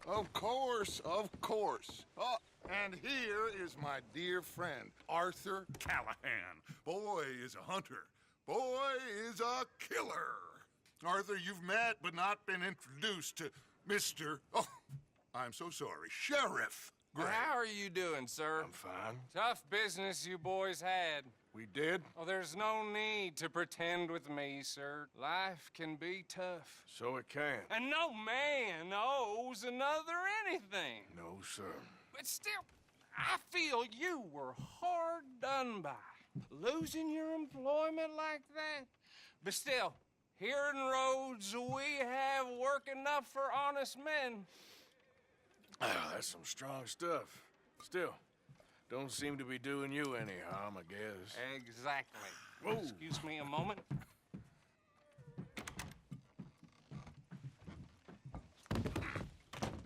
Of course, of course. Oh, and here is my dear friend, Arthur Callahan. Boy is a hunter. Boy is a killer. Arthur, you've met but not been introduced to Mr. Oh, I'm so sorry, Sheriff Gray. How are you doing, sir? I'm fine. Tough business you boys had. We did? Oh, there's no need to pretend with me, sir. Life can be tough. So it can. And no man owes another anything. No, sir. But still, I feel you were hard done by. Losing your employment like that. But still, here in Rhodes, we have work enough for honest men. Oh, that's some strong stuff. Still, don't seem to be doing you any harm, I guess. Exactly. Whoa. Excuse me a moment.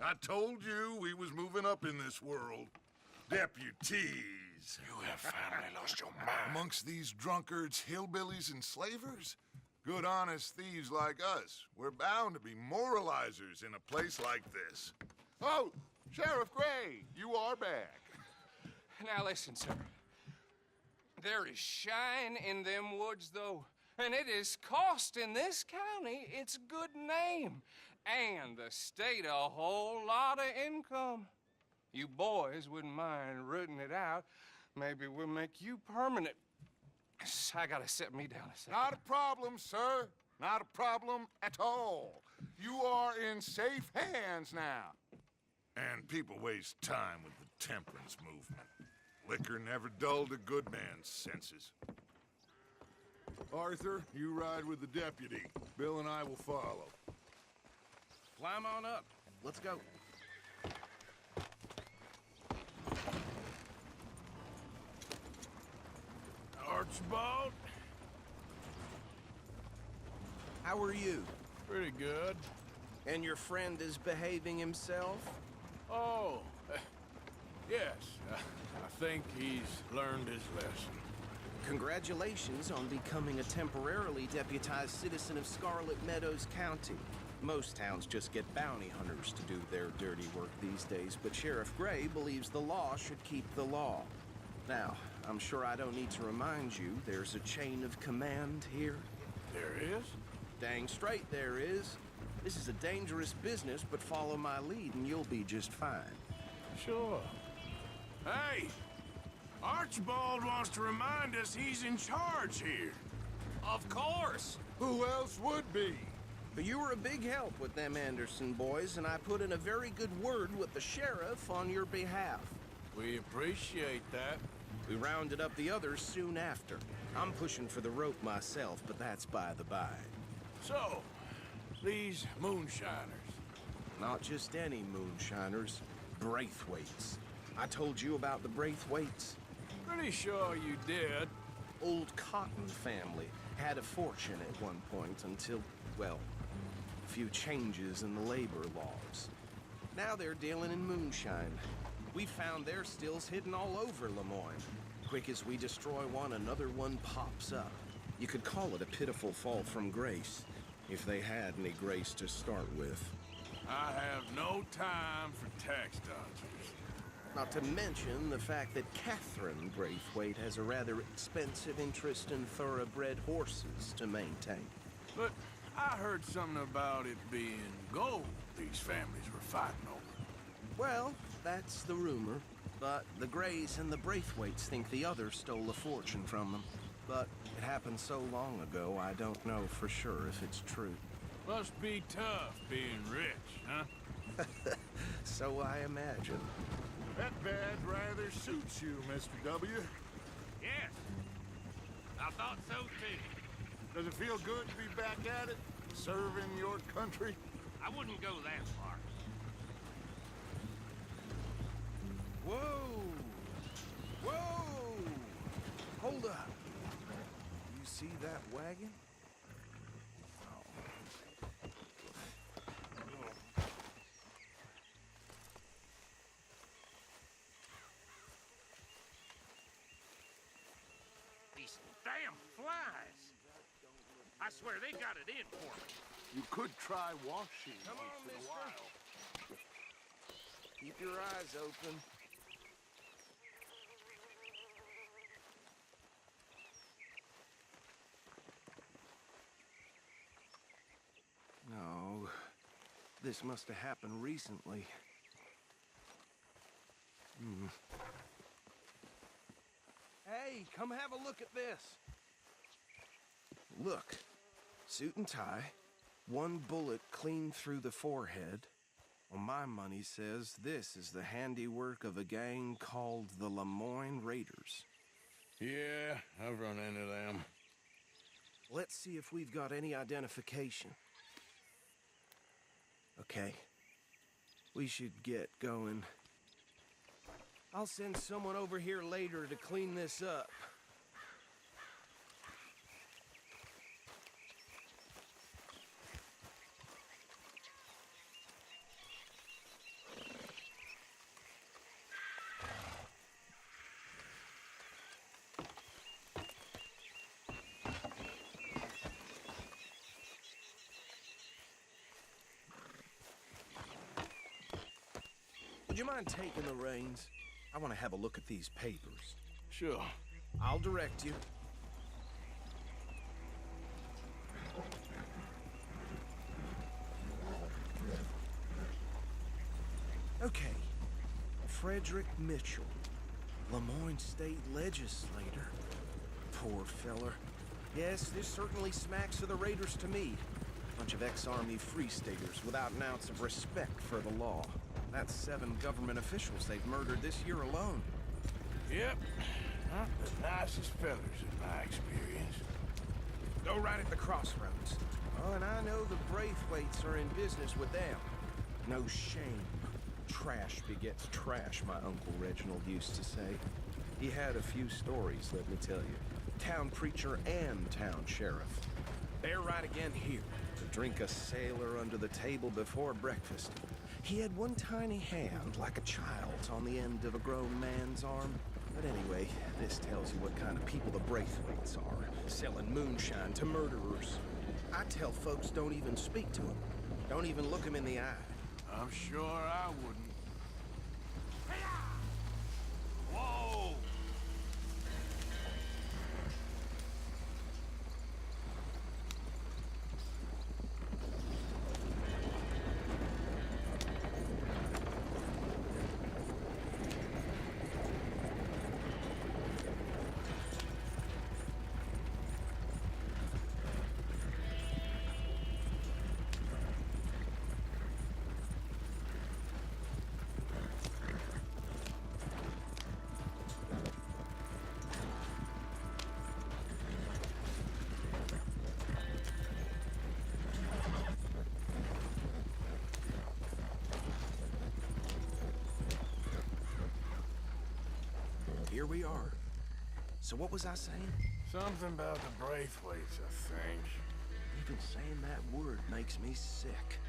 I told you we was moving up in this world. Deputies. You have finally lost your mind. Amongst these drunkards, hillbillies, and slavers? Good, honest thieves like us. We're bound to be moralizers in a place like this. Oh, Sheriff Gray, you are back. Now listen, sir. There is shine in them woods, though, and it is costing this county its good name and the state a whole lot of income. You boys wouldn't mind rooting it out. Maybe we'll make you permanent. I gotta set me down a second. Not a problem, sir. Not a problem at all. You are in safe hands now. And people waste time with the temperance movement. Liquor never dulled a good man's senses. Arthur, you ride with the deputy. Bill and I will follow. Climb on up. Let's go. Archibald? How are you? Pretty good. And your friend is behaving himself? Oh, yes. I think he's learned his lesson. Congratulations on becoming a temporarily deputized citizen of Scarlet Meadows County. Most towns just get bounty hunters to do their dirty work these days, but Sheriff Gray believes the law should keep the law. Now, I'm sure I don't need to remind you there's a chain of command here. There is? Dang straight there is. This is a dangerous business, but follow my lead and you'll be just fine. Sure. Hey! Archibald wants to remind us he's in charge here. Of course. Who else would be? But you were a big help with them Anderson boys, and I put in a very good word with the sheriff on your behalf. We appreciate that. We rounded up the others soon after. I'm pushing for the rope myself, but that's by the by. So, these moonshiners. Not just any moonshiners, Braithwaites. I told you about the Braithwaites. Pretty sure you did. Old Cotton family had a fortune at one point until, well, a few changes in the labor laws. Now they're dealing in moonshine. We found their stills hidden all over Lemoyne. Quick as we destroy one, another one pops up. You could call it a pitiful fall from grace, if they had any grace to start with. I have no time for tax dodgers. Not to mention the fact that Catherine Braithwaite has a rather expensive interest in thoroughbred horses to maintain. But I heard something about it being gold these families were fighting over. Well, that's the rumor. But the Grays and the Braithwaites think the others stole a fortune from them. But it happened so long ago, I don't know for sure if it's true. Must be tough being rich, huh? So I imagine. That badge rather suits you, Mr. W. Yes. I thought so, too. Does it feel good to be back at it? Serving your country? I wouldn't go that far. Whoa! Whoa! Hold up. You see that wagon? These damn flies. I swear they got it in for me. You could try washing Come on, once in a mister. while. Keep your eyes open. No, this must have happened recently. Hey, come have a look at this. Look, suit and tie, one bullet clean through the forehead. Well, my money says this is the handiwork of a gang called the Lemoyne Raiders. Yeah, I've run into them. Let's see if we've got any identification. Okay, we should get going. I'll send someone over here later to clean this up. Would you mind taking the reins? I want to have a look at these papers. Sure. I'll direct you. Okay. Frederick Mitchell, Lemoyne State Legislator. Poor feller. Yes, this certainly smacks of the Raiders to me. Bunch of ex-Army free staters without an ounce of respect for the law. That's 7 government officials they've murdered this year alone. Yep. Not the nicest fellas in my experience. Go right at the crossroads. Oh, and I know the Braithwaites are in business with them. No shame. Trash begets trash, my Uncle Reginald used to say. He had a few stories, let me tell you. Town preacher and town sheriff. They're right again here. To drink a sailor under the table before breakfast. He had one tiny hand, like a child's, on the end of a grown man's arm. But anyway, this tells you what kind of people the Braithwaites are, selling moonshine to murderers. I tell folks don't even speak to them. Don't even look them in the eye. I'm sure I wouldn't. Whoa! Here we are. So what was I saying? Something about the Braithwaites, I think. Even saying that word makes me sick.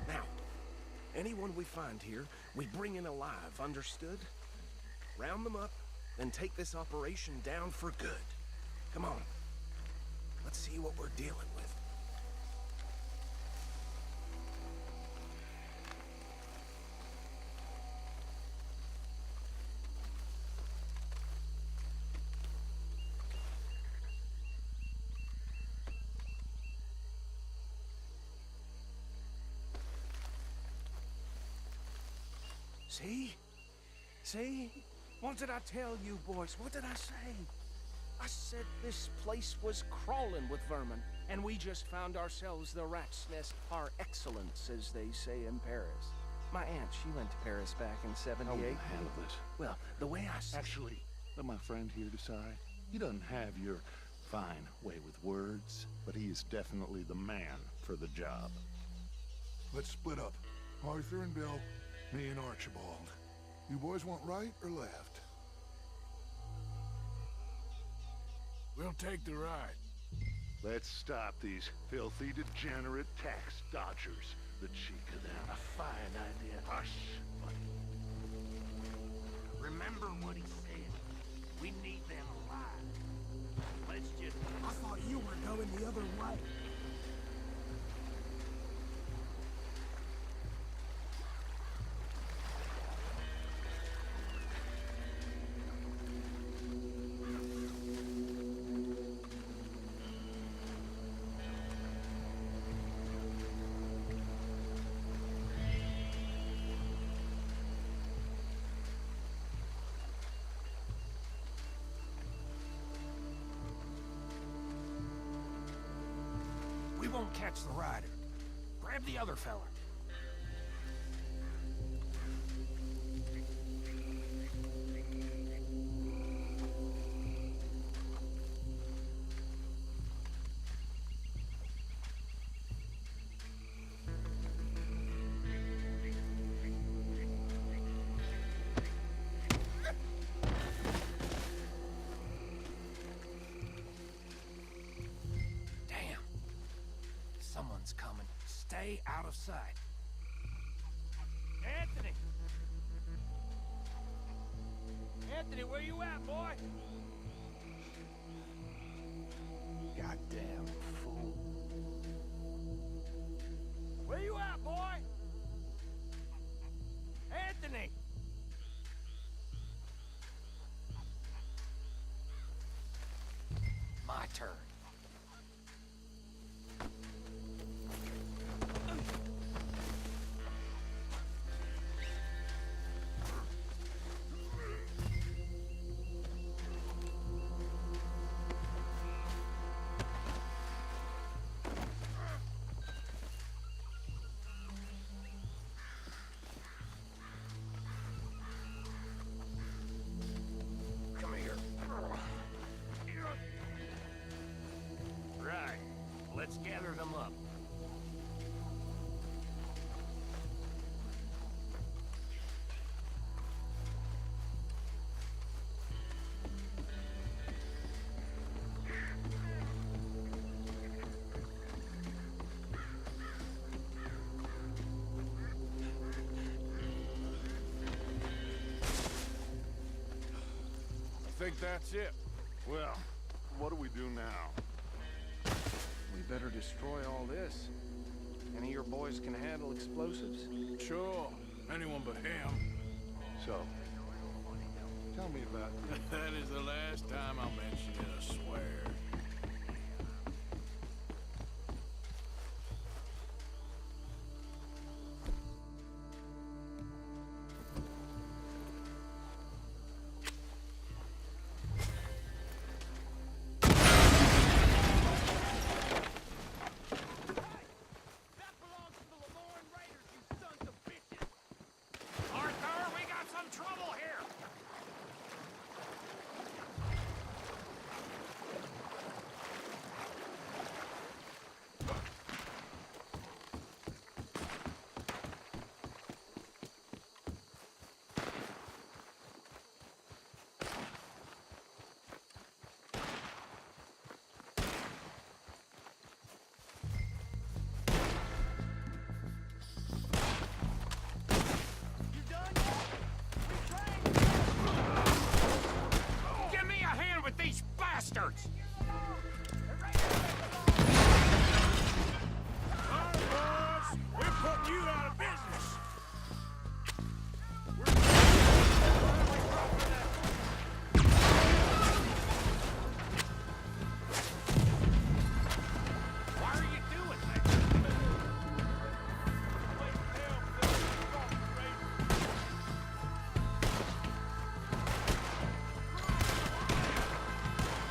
Now, anyone we find here, we bring in alive, understood? Round them up, then take this operation down for good. Come on. Let's see what we're dealing with. See? See? What did I tell you, boys? What did I say? I said this place was crawling with vermin, and we just found ourselves the rat's nest par excellence, as they say in Paris. My aunt, she went to Paris back in '78. How will you handle this? Well, the way I see Actually, let my friend here decide. He doesn't have your fine way with words, but he is definitely the man for the job. Let's split up. Arthur and Bill, me and Archibald. You boys want right or left? We'll take the right. Let's stop these filthy, degenerate tax dodgers. The cheek of them. A fine idea. Hush, buddy. Remember what he said. We need them alive. Let's just... I thought you were going the other way. won't catch the rider. Grab the other fella. Someone's coming. Stay out of sight. Anthony! Anthony, where you at, boy? Goddamn fool. Where you at, boy? Anthony! My turn. Let's gather them up. I think that's it. Well, what do we do now? We better destroy all this. Any of your boys can handle explosives? Sure. Anyone but him. So, tell me about That is the last time I'll mention it, I swear. That belongs to the Lemoyne Raiders, you sons of bitches! Arthur, we got some trouble here! You done yet? Give me a hand with these bastards! All right, boys. We're putting you out of business. Why are you doing that?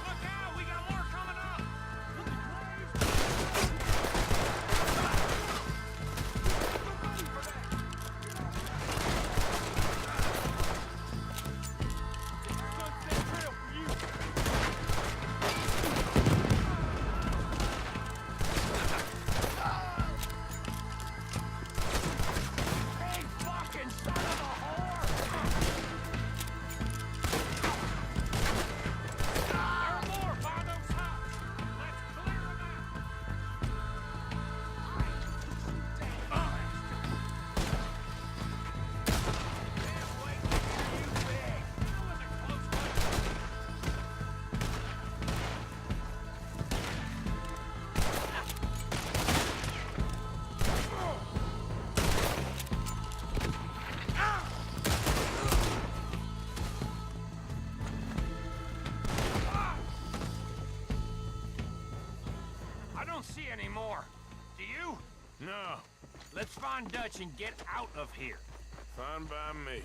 Look out! We got more coming up! Sunset Trail for you! Hey, fucking son of a whore! There are more by those huts! Let's clear them out! Can't wait to hear you beg! That was a close one! I don't see any more. Do you? No. Let's find Dutch and get out of here. Fine by me.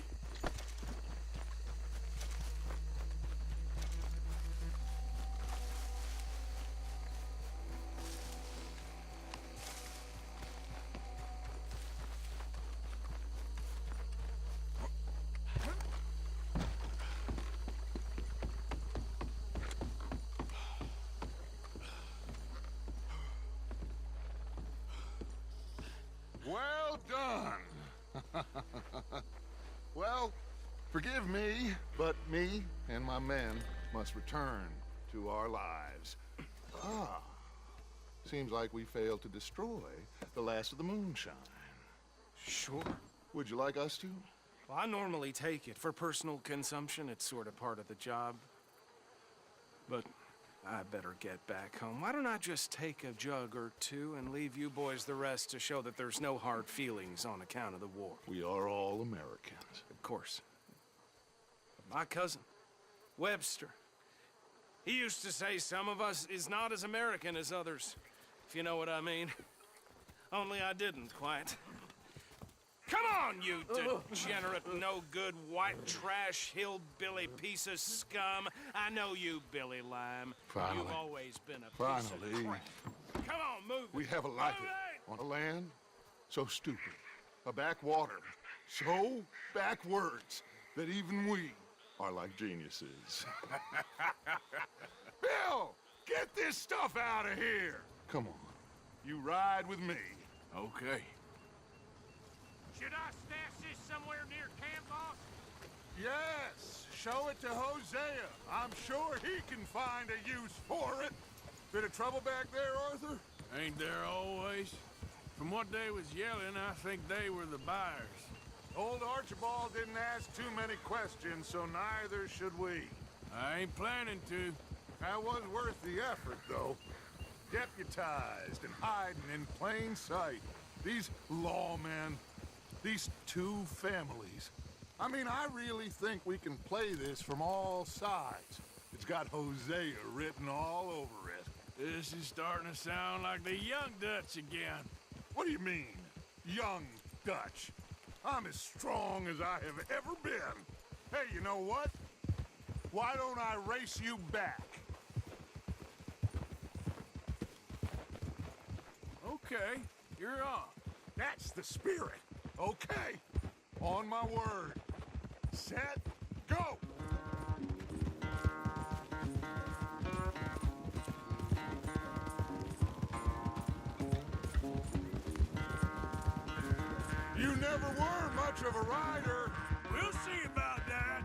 Job done. Well, forgive me, but me and my men must return to our lives. Ah, seems like we failed to destroy the last of the moonshine. Sure. Would you like us to? Well, I normally take it. For personal consumption, it's sort of part of the job. But I better get back home. Why don't I just take a jug or two and leave you boys the rest to show that there's no hard feelings on account of the war? We are all Americans. Of course. My cousin, Webster, he used to say some of us is not as American as others, if you know what I mean. Only I didn't quite. Come on, you degenerate, no-good, white trash, hillbilly piece of scum. I know you, Billy Lime. Finally. You've always been a piece of crap. Come on, move We it. have a life Move on a land so stupid, a backwater so backwards that even we are like geniuses. Bill, get this stuff out of here. Come on, you ride with me. Okay. Should I stash this somewhere near camp, boss? Yes, show it to Hosea. I'm sure he can find a use for it. Bit of trouble back there, Arthur? Ain't there always? From what they was yelling, I think they were the buyers. Old Archibald didn't ask too many questions, so neither should we. I ain't planning to. That was worth the effort, though. Deputized and hiding in plain sight. These lawmen, these two families. I mean, I really think we can play this from all sides. It's got Hosea written all over it. This is starting to sound like the Young Dutch again. What do you mean, young Dutch? I'm as strong as I have ever been. Hey, you know what? Why don't I race you back? Okay, you're on. That's the spirit. Okay. On my word. Set, go! You never were much of a rider. We'll see about that.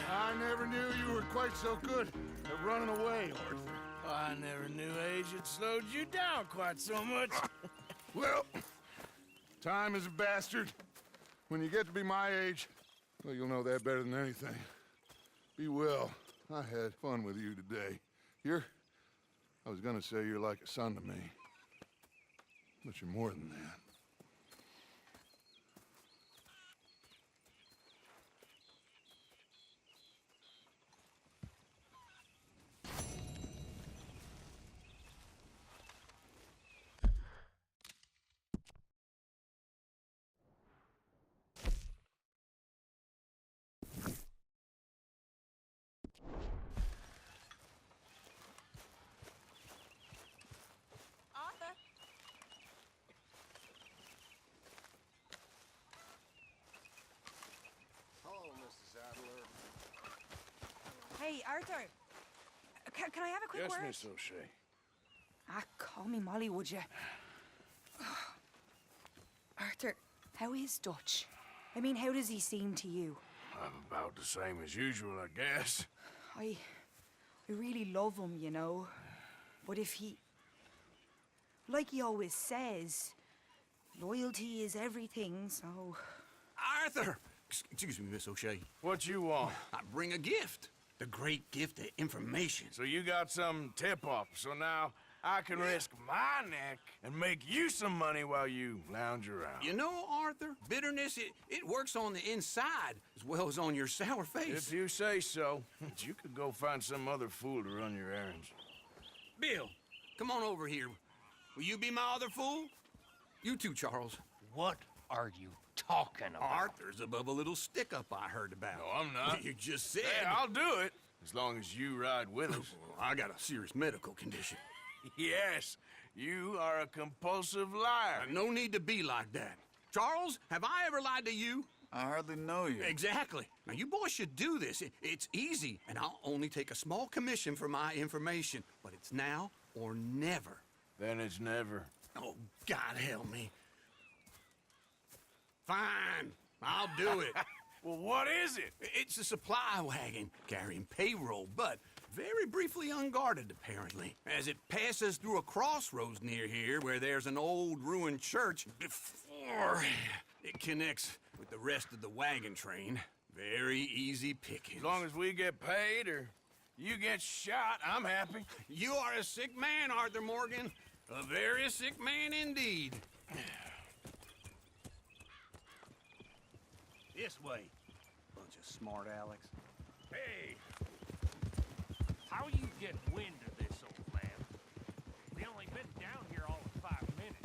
I never knew you were quite so good at running away, Arthur. I never knew age had slowed you down quite so much. Well, time is a bastard. When you get to be my age, well, you'll know that better than anything. Be well. I had fun with you today. I was gonna say you're like a son to me. But you're more than that. Hey, Arthur. Can I have a quick Yes, word? Miss O'Shea. Ah, call me Molly, would you? Arthur, how is Dutch? I mean, how does he seem to you? I'm about the same as usual, I guess. I really love him, you know. But if he... Like he always says, loyalty is everything, so... Arthur! Excuse me, Miss O'Shea. What you want? I bring a gift. The great gift of information. So you got some tip-off, so now I can risk my neck and make you some money while you lounge around. You know, Arthur, bitterness, it works on the inside as well as on your sour face. If you say so, you could go find some other fool to run your errands. Bill, come on over here. Will you be my other fool? You too, Charles. What are you talking about? Arthur's above a little stick-up I heard about. No, I'm not. You just said... Hey, I'll do it, as long as you ride with us. I got a serious medical condition. Yes, you are a compulsive liar. No need to be like that. Charles, have I ever lied to you? I hardly know you. Exactly. Now, you boys should do this. It's easy, and I'll only take a small commission for my information. But it's now or never. Then it's never. Oh, God help me. Fine. I'll do it. Well, what is it? It's a supply wagon carrying payroll, but very briefly unguarded, apparently, as it passes through a crossroads near here where there's an old ruined church before it connects with the rest of the wagon train. Very easy pickings. As long as we get paid or you get shot, I'm happy. You are a sick man, Arthur Morgan. A very sick man indeed. This way. Bunch of smart Alex. Hey! How you get wind of this, old man? We only been down here all of 5 minutes.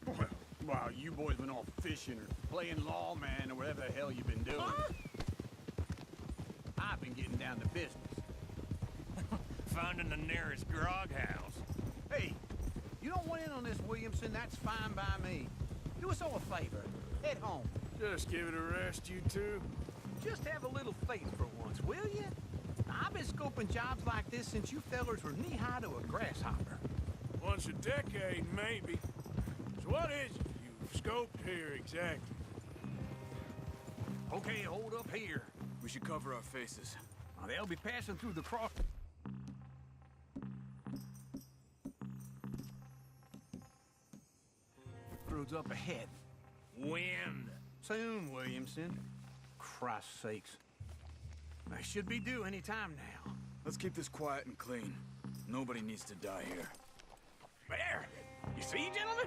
Well, while you boys been off fishing or playing lawman or whatever the hell you've been doing. Huh? I've been getting down to business. Finding the nearest grog house. Hey, you don't want in on this, Williamson, that's fine by me. Do us all a favor. Head home. Just give it a rest, you two. Just have a little faith for once, will you? I've been scoping jobs like this since you fellers were knee-high to a grasshopper. Once a decade, maybe. So what is it you've scoped here exactly? Okay, hold up here. We should cover our faces. Now, they'll be passing through the cross... Road's up ahead. Wind. Soon, Williamson. Christ's sakes. I should be due any time now. Let's keep this quiet and clean. Nobody needs to die here. There! You see, gentlemen?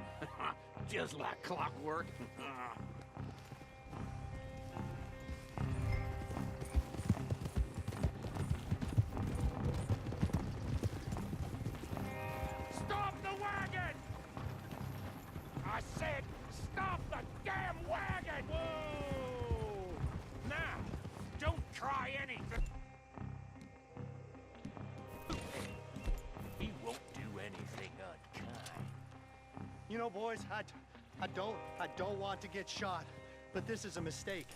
Just like clockwork. Stop the wagon! I said, stop the damn wagon! Whoa! Now, don't try anything. He won't do anything unkind. You know, boys, I don't want to get shot, but this is a mistake.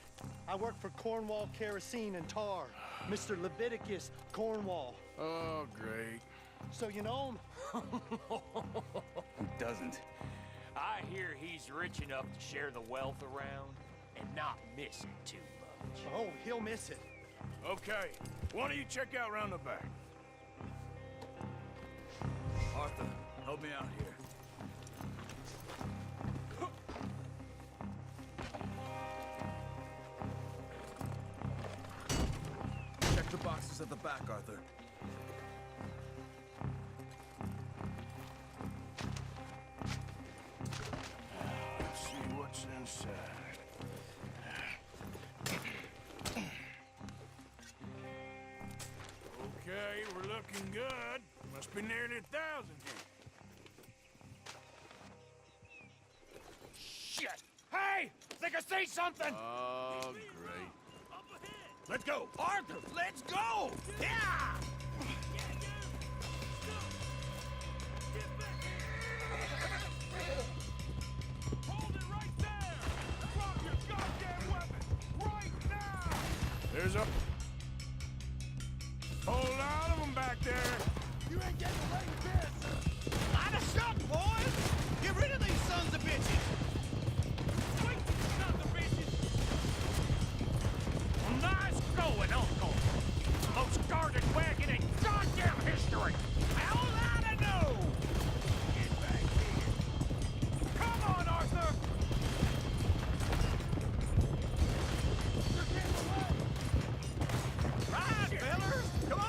I work for Cornwall Kerosene and Tar, Mr. Leviticus Cornwall. Oh, great. So you know him? Who doesn't? I hear he's rich enough to share the wealth around and not miss it too much. Oh, he'll miss it. Okay, why don't you check out round the back? Arthur, help me out here. Check the boxes at the back, Arthur. Let's see what's inside. Okay, we're looking good. Must be nearly 1,000 here. Shit! Hey! Think I see something! Oh, great. Let's go! Arthur, let's go! Yeah! Hold it right there! Drop your goddamn weapon! Right now! There's a... there. You ain't getting away with this. Line of shot, boys! Get rid of these sons of bitches! Quick, sons of bitches! Nice going, Uncle. Most guarded wagon in goddamn history. How would I know? Get back here. Come on, Arthur. You're getting away. Right, fellers! Come on!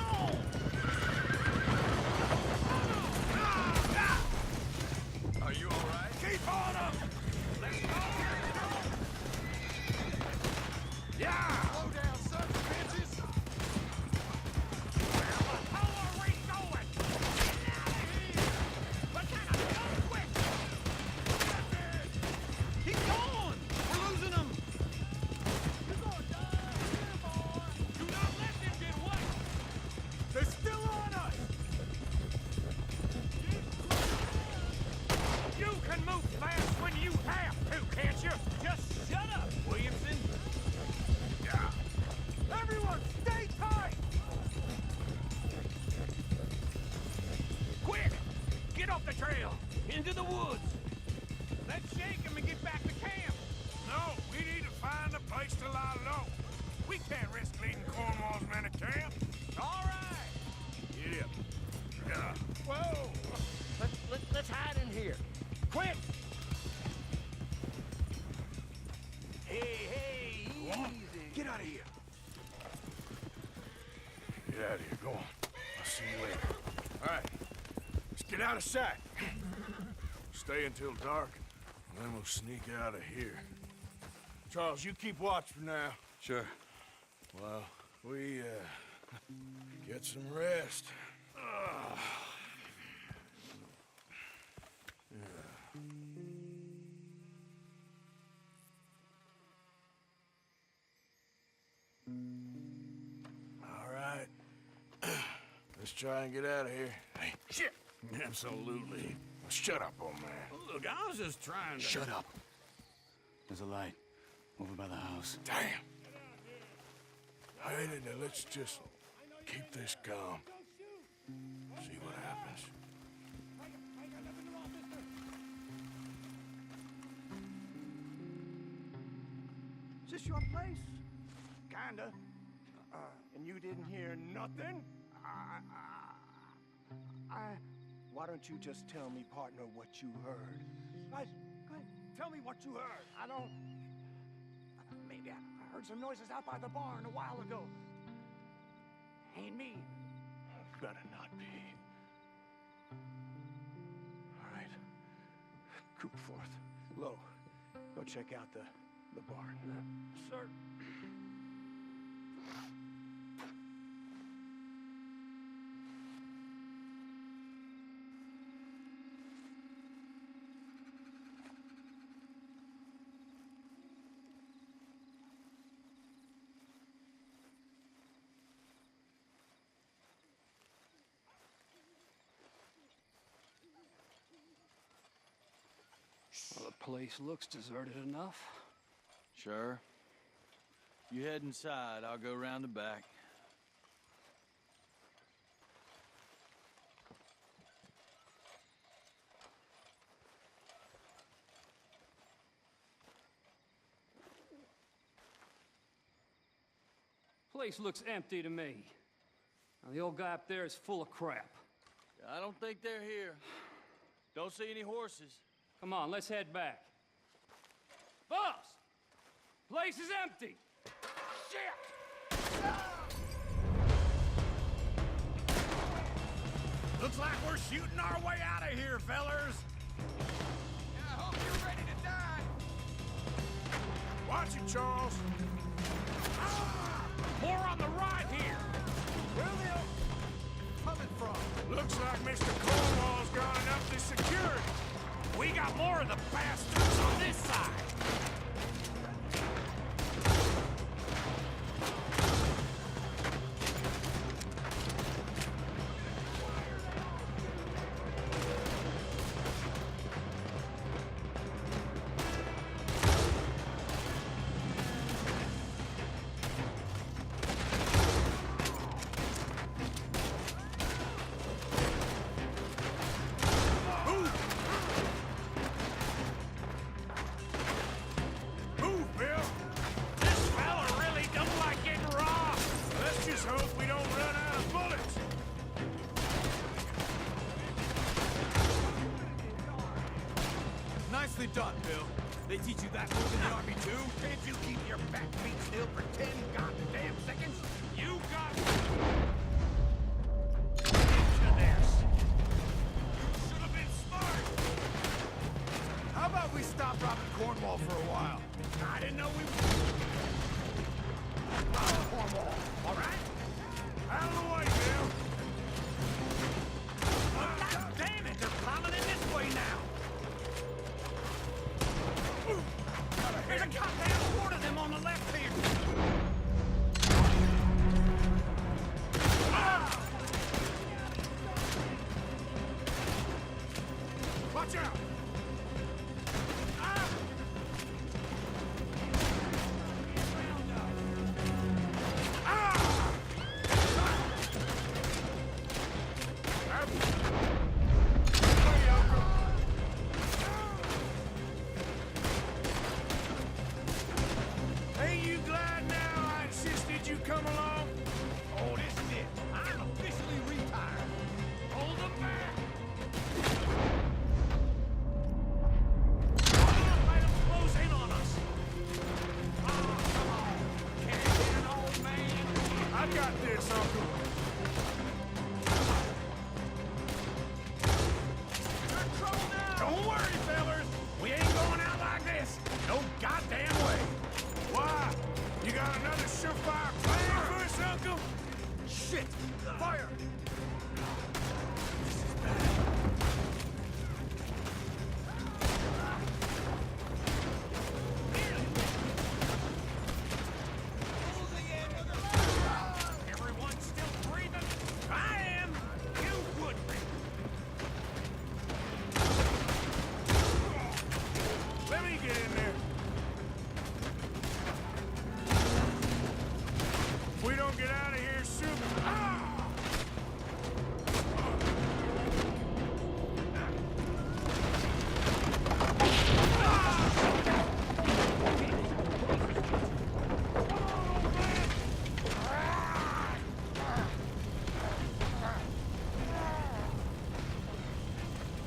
Are you all right? Keep on them! Let's go. Yeah! Slow down, sons of bitches. How are we going? Get out of here. What kind of dumb quick? Keep going! We're losing them! You're gonna die here, boy. Do not let them get away. They're still on us. You can move fast when you have to, can't you? Just shut up, Williamson. Yeah. Everyone, stay tight! Quick! Get off the trail! Into the woods! Let's shake him and get back to camp! No, we need to find a place to lie low. We can't risk leading Cornwall's men to camp. All right! Get up. Yeah. Whoa! Let's hide in here. Quick! Hey, Go on. easy. Get out of here. Get out of here. Go on. I'll see you later. All right. Let's get out of sight. Stay until dark, and then we'll sneak out of here. Charles, you keep watch for now. Sure. Well, we, get some rest. All right. Let's try and get out of here. Hey, shit! Absolutely. Shut up, old man. Look, I was just trying to... Shut up. There's a light over by the house. Damn. Hey, now let's just keep this calm. See what happens. Is this your place? Kinda. And you didn't hear nothing? Why don't you just tell me, partner, what you heard? Guys, tell me what you heard. I don't... Maybe I heard some noises out by the barn a while ago. Ain't me. Better not be. All right. Coopforth. Low. Go check out the barn. Sir. Well, the place looks deserted enough. Sure. You head inside, I'll go round the back. Place looks empty to me. Now, the old guy up there is full of crap. I don't think they're here. Don't see any horses. Come on, let's head back. Boss! Place is empty! Shit! Looks like we're shooting our way out of here, fellers. I hope you're ready to die. Watch it, Charles. More on the right here! Where are they coming from? Looks like Mr. Cornwall's gone up the security. We got more of the bastards on this side! Nicely done, Bill. They teach you that move in the Army, too? Can't you keep your back feet still for 10 goddamn seconds? You got into this. You should have been smart. How about we stop robbing Cornwall for a while? I didn't know we Cornwall, all right? Out of the way, Bill. God damn it, they're piling in this way now. There's a goddamn horde of them on the left here. Watch out! Ain't you glad now I insisted you come along? Oh, this is it. I'm officially retired. Hold them back. Let them close in on us. Oh, come on. Can't get an old man. I got this, Uncle. You're in trouble now. Don't worry, fellers. We ain't going out like this. No goddamn way. Why? You got another surefire plan for us, Uncle? Shit. Fire. Everyone still breathing? I am. You would be. Let me get in there. If we don't get out of here soon...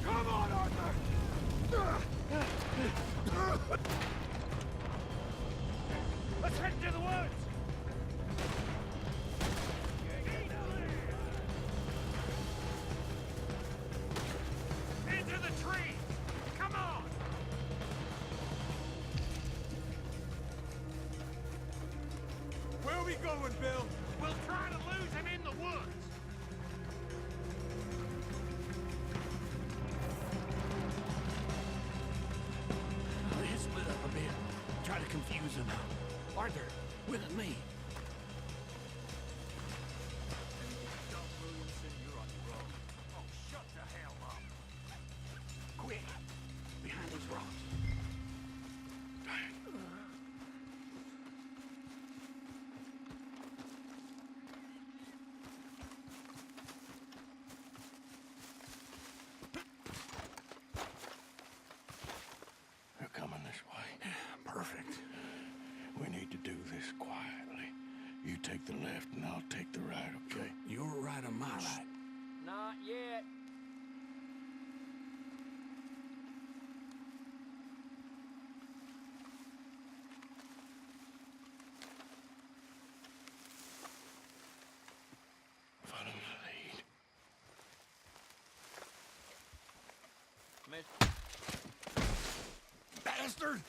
Come on, Arthur. Let's head to the woods. Into the trees. Come on. Where are we going, Bill? We'll try to lose him in the woods. Let's split up a bit. Try to confuse them. Arthur, with me. Oh, shut the hell up. Quick. Behind these rocks. They're coming this way. Perfect. We need to do this quietly. You take the left and I'll take the right, okay? You're right on my right. Not yet. Follow my lead. Bastard!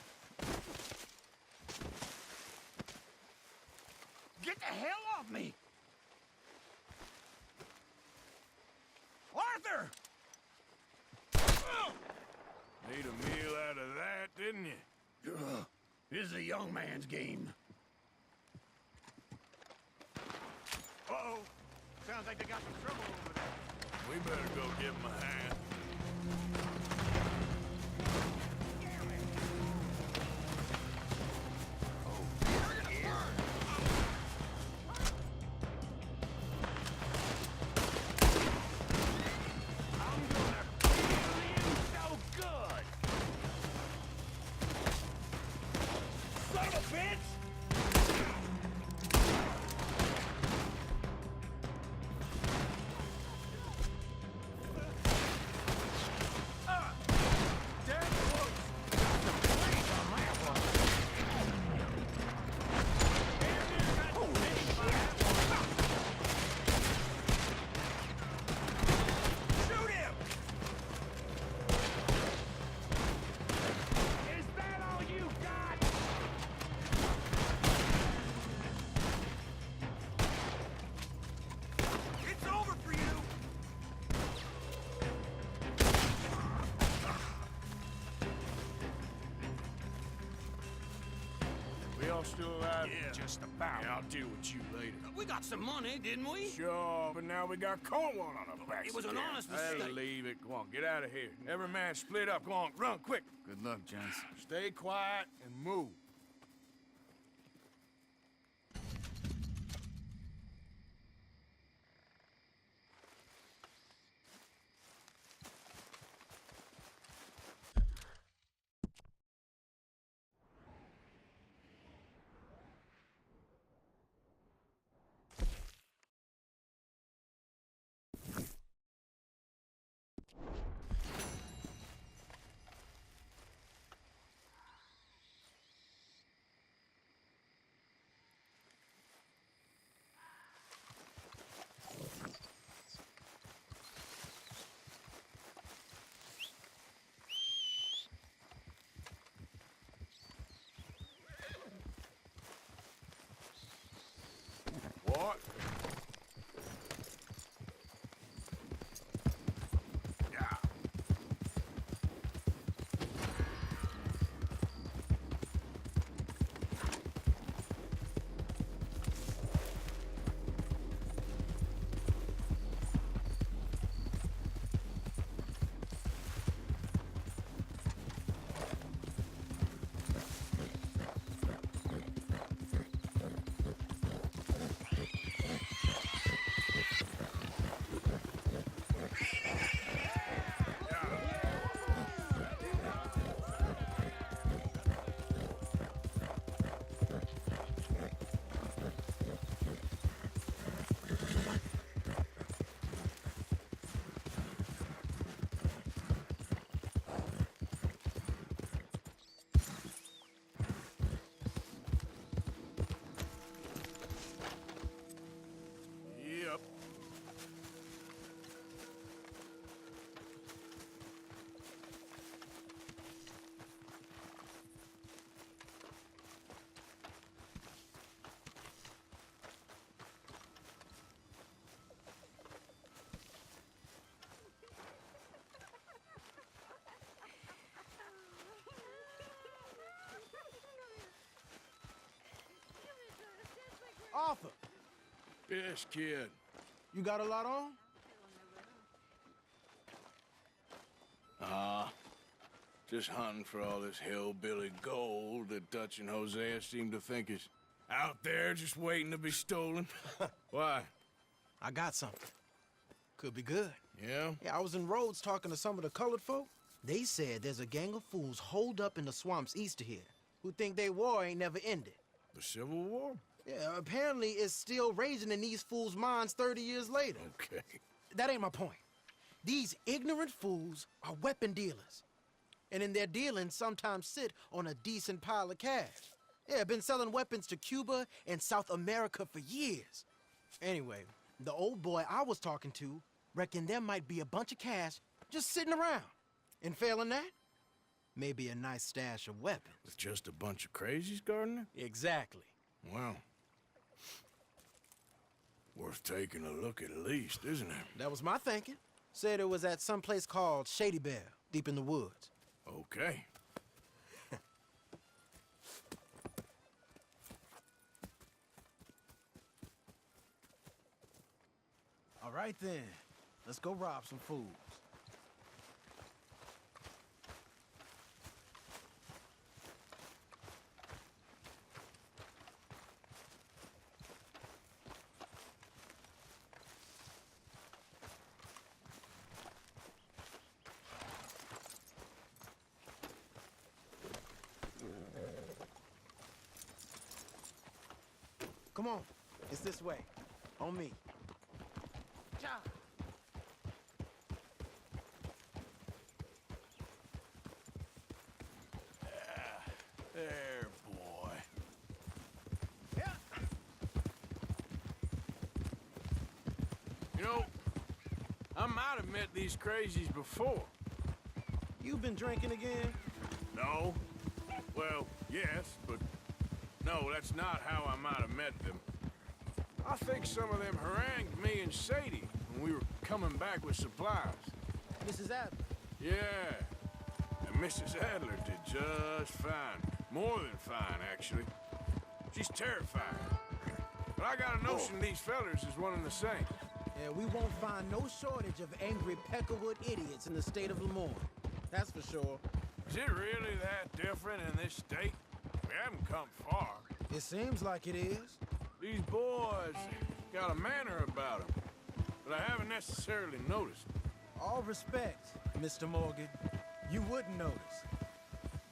Get the hell off me! Arthur! Made a meal out of that, didn't you? This is a young man's game. Uh-oh. Sounds like they got some trouble over there. We better go give him a hand. I'm gonna feel you so good! Son of a bitch! Damn close! all still alive? Yeah. Just about. Yeah, I'll deal with you later. We got some money, didn't we? Sure, but now we got Cornwall on our backs. It was an again. honest Hey, mistake. leave it. Go on, get out of here. Every man split up. Go on, run, quick. Good luck, gents. Stay quiet and move. What? Yeah. Yep. Arthur, Yes, kid. you got a lot on? Just hunting for all this hillbilly gold that Dutch and Hosea seem to think is out there just waiting to be stolen. Why? I got something. Could be good. Yeah? Yeah, I was in Rhodes talking to some of the colored folk. They said there's a gang of fools holed up in the swamps east of here who think their war ain't never ended. The Civil War? Yeah, apparently it's still raging in these fools' minds 30 years later. Okay. That ain't my point. These ignorant fools are weapon dealers. And in their dealings sometimes sit on a decent pile of cash. Yeah, been selling weapons to Cuba and South America for years. Anyway, the old boy I was talking to reckoned there might be a bunch of cash just sitting around. And failing that, maybe a nice stash of weapons. With just a bunch of crazies, Gardner? Exactly. Well, worth taking a look at least, isn't it? That was my thinking. Said it was at some place called Shady Bell, deep in the woods. Okay. All right then, let's go rob some fools. Come on, it's this way. On me. Ja. There, boy. Yeah. You know, I might have met these crazies before. You've been drinking again? No. Well, yes, but no, that's not how I might have met them. I think some of them harangued me and Sadie when we were coming back with supplies. Mrs. Adler. Yeah. And Mrs. Adler did just fine. More than fine, actually. She's terrified. But I got a notion these fellers is one and the same. Yeah, we won't find no shortage of angry Peckerwood idiots in the state of Lemoyne. That's for sure. Is it really that different in this state? We haven't come far. It seems like it is. These boys got a manner about them, but I haven't necessarily noticed. All respect, Mr. Morgan. You wouldn't notice.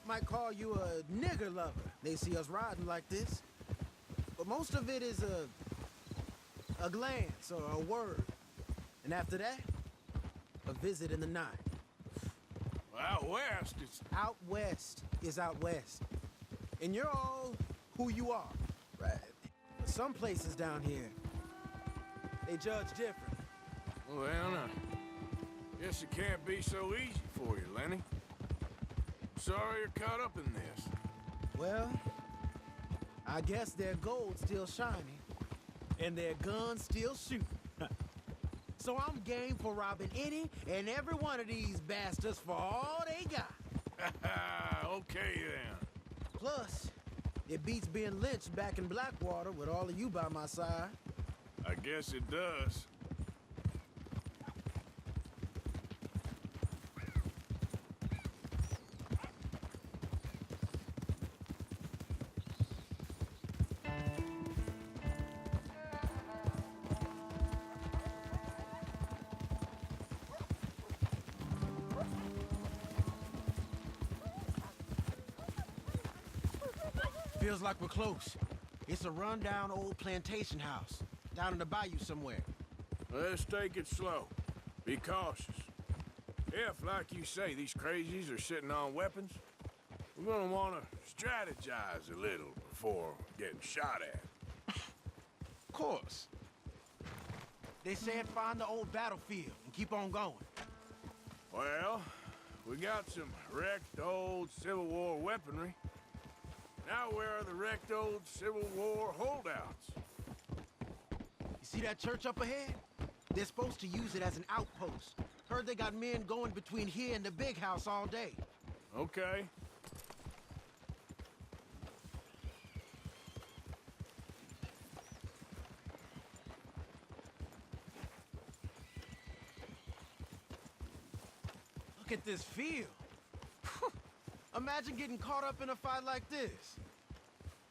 Might call you a nigger lover. They see us riding like this. But most of it is a glance or a word. And after that, a visit in the night. Well, out west, it's... Out west is out west. And you're all who you are, right? Some places down here, they judge different. Well, guess it can't be so easy for you, Lenny. Sorry you're caught up in this. Well, I guess their gold's still shining, and their guns still shooting. So I'm game for robbing any and every one of these bastards for all they got. Okay, then. Plus, it beats being lynched back in Blackwater with all of you by my side. I guess it does. Feels like we're close. It's a rundown old plantation house, down in the bayou somewhere. Let's take it slow. Be cautious. If, like you say, these crazies are sitting on weapons, we're gonna want to strategize a little before getting shot at. Of course. They said find the old battlefield and keep on going. Well, we got some wrecked old Civil War weaponry. Now where are the wrecked old Civil War holdouts? You see that church up ahead? They're supposed to use it as an outpost. Heard they got men going between here and the big house all day. Okay. Look at this field. Imagine getting caught up in a fight like this.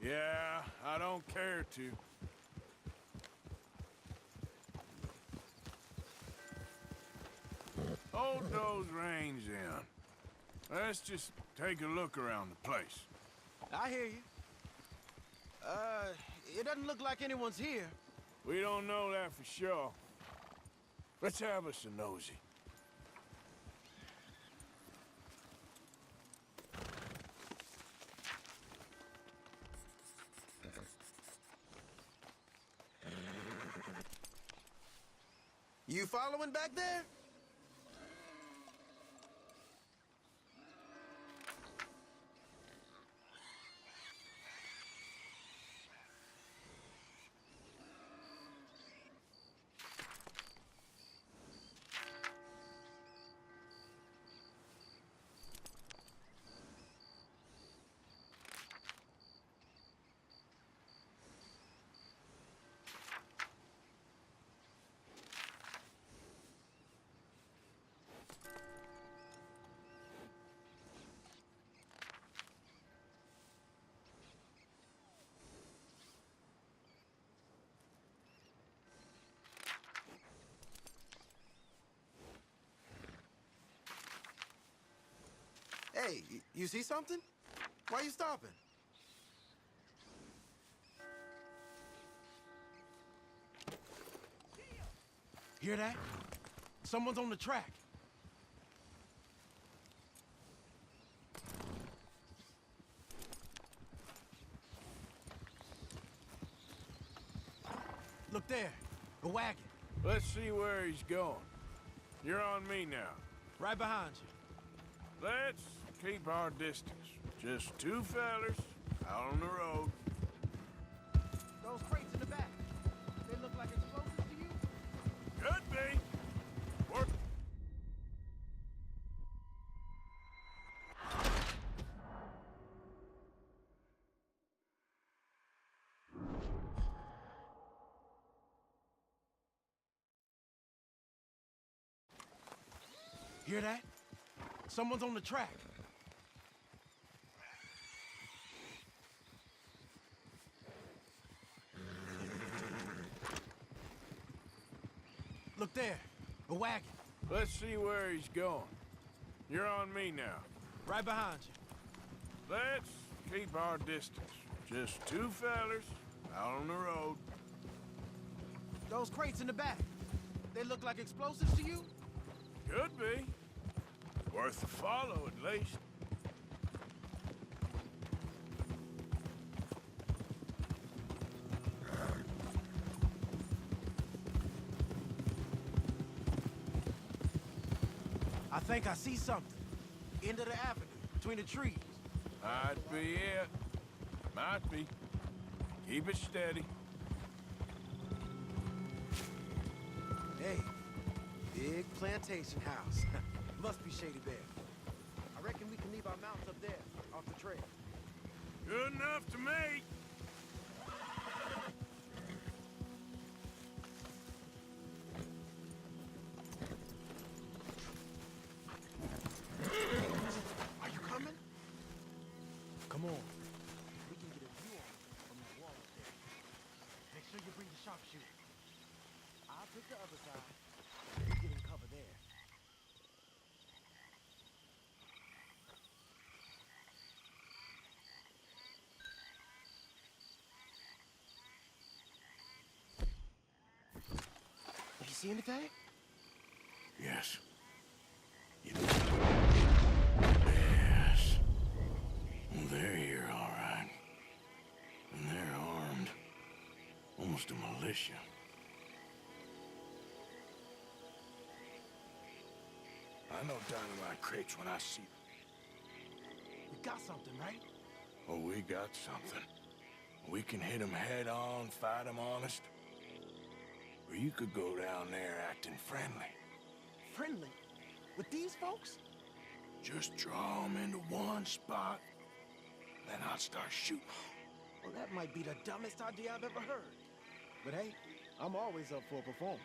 Yeah, I don't care to. Hold those reins in. Let's just take a look around the place. I hear you. It doesn't look like anyone's here. We don't know that for sure. Let's have us a nosy. You following back there? Hey, you see something? Why you stopping? Hear that? Someone's on the track. Look there, a wagon. Let's see where he's going. You're on me now. Right behind you. Let's keep our distance. Just two fellers out on the road. Those crates in the back, they look like explosives to you? Could be. Or Hear that? Someone's on the track. Look there, a wagon. Let's see where he's going. You're on me now. Right behind you. Let's keep our distance. Just two fellers out on the road. Those crates in the back, they look like explosives to you? Could be. Worth a follow, at least. I think I see something. End of the avenue, between the trees. Might be it. Might be. Keep it steady. Hey, big plantation house. Must be Shady Bear. I reckon we can leave our mounts up there, off the trail. Good enough to me. Are you coming? Come on. We can get a view on it from that wall up there. Make sure you bring the sharpshooter. I'll pick the other side. You get in cover there. You see anything? Yes. Yes. They're here, all right. And they're armed. Almost a militia. I know dynamite crates when I see them. We got something, right? Oh, we got something. We can hit them head on, fight them honest. Or you could go down there acting friendly. Friendly? With these folks? Just draw them into one spot, then I'll start shooting. Well, that might be the dumbest idea I've ever heard. But hey, I'm always up for a performance.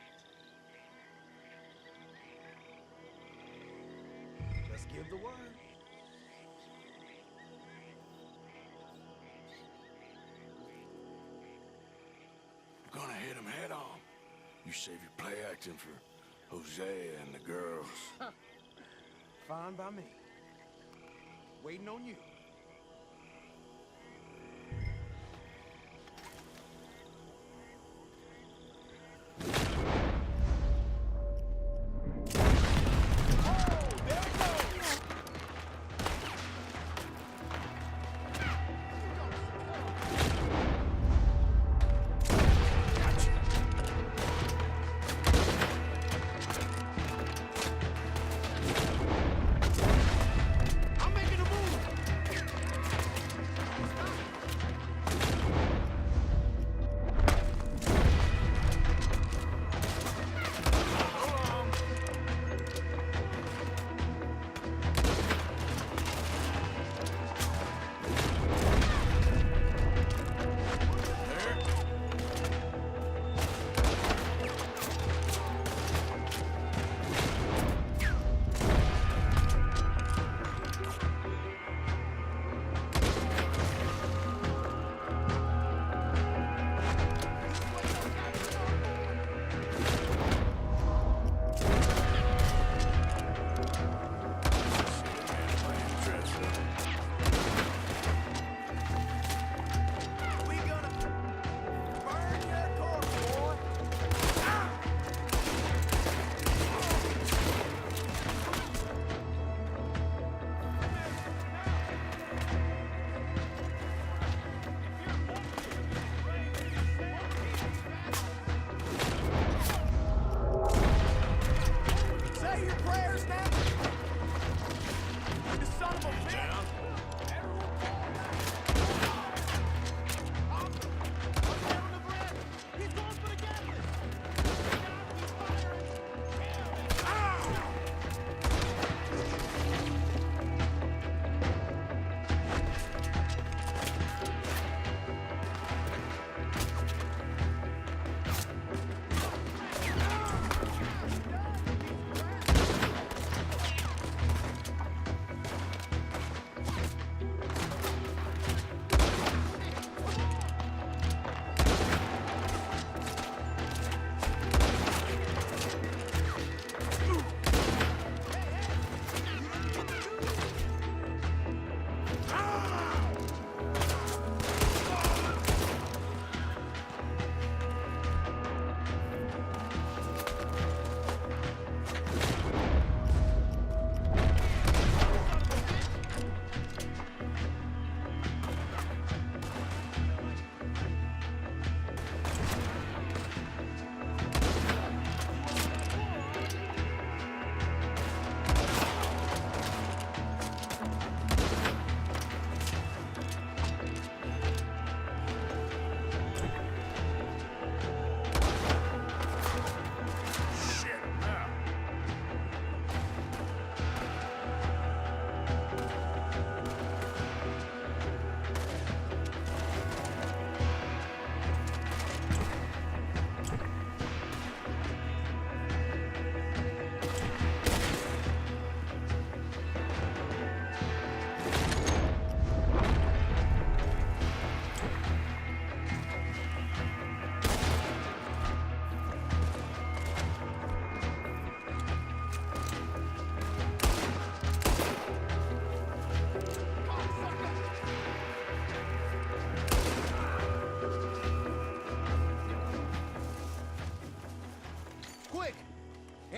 Just give the word. We're gonna hit them head on. You save your play acting for Hosea and the girls. Fine by me. Waiting on you.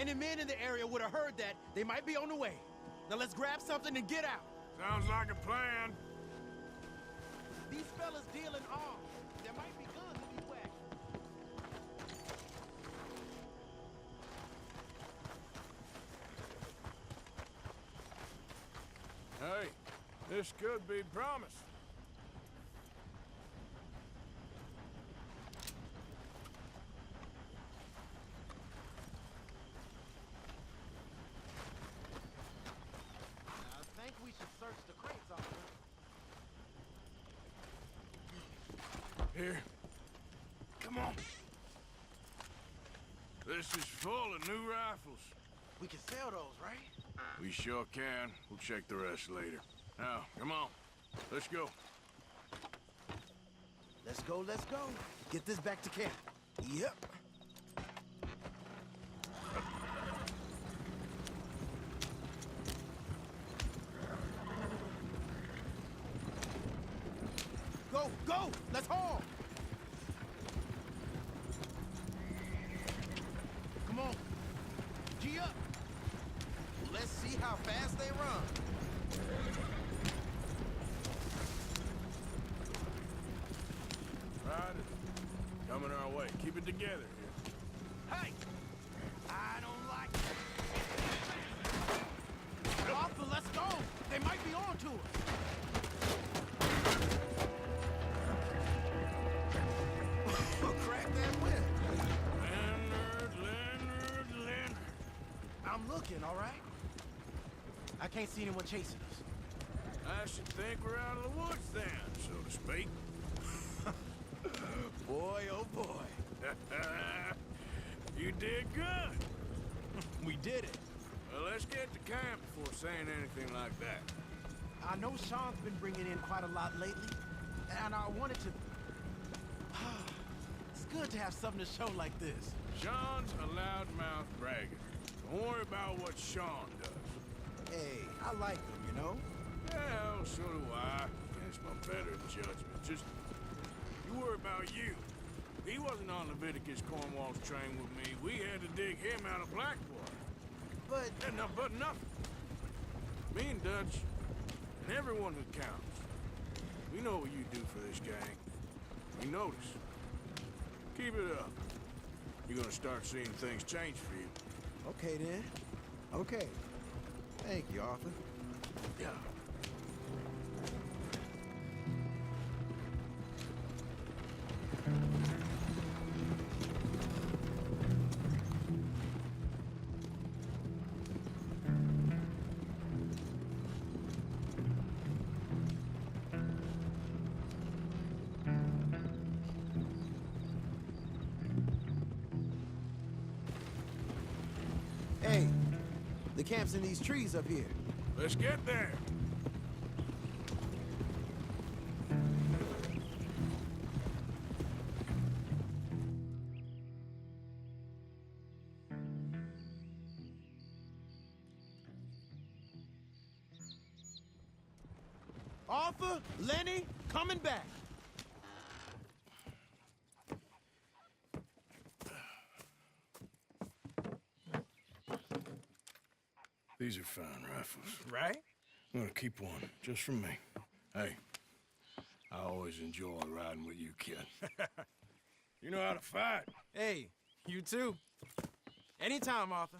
Any men in the area would have heard that. They might be on the way. Now let's grab something and get out. Sounds like a plan. These fellas dealing arms. There might be guns in these wagons. Hey, this could be promised. I think we should search the crates, officer. Here. Come on. This is full of new rifles. We can sell those, right? We sure can. We'll check the rest later. Now, come on. Let's go. Let's go, let's go. Get this back to camp. Yep. Go, go! Let's haul! Come on. G up. Let's see how fast they run. Riders, coming our way. Keep it together here. Hey! I don't like it. Arthur, let's go! They might be on to us. Crack that whip. Leonard. I'm looking, all right? I can't see anyone chasing us. I should think we're out of the woods then, so to speak. Boy, oh boy. You did good. We did it. Well, let's get to camp before saying anything like that. I know Sean's been bringing in quite a lot lately, and I wanted to... It's good to have something to show like this. Sean's a loudmouth bragger. Don't worry about what Sean does. Hey, I like him, you know? Yeah, so do I. It's my better judgment. Just, you worry about you. He wasn't on Leviticus Cornwall's train with me. We had to dig him out of Blackwater. But... But nothing. Me and Dutch, and everyone who counts. We know what you do for this gang. We notice. Keep it up. You're gonna start seeing things change for you. Okay, then. Okay. Thank you, Arthur. Yeah. Hey, the camp's in these trees up here. Let's get there. Arthur, Lenny, coming back. These are fine rifles. Right? I'm gonna keep one, just for me. Hey, I always enjoy riding with you, kid. You know how to fight. Hey, you too. Anytime, Arthur.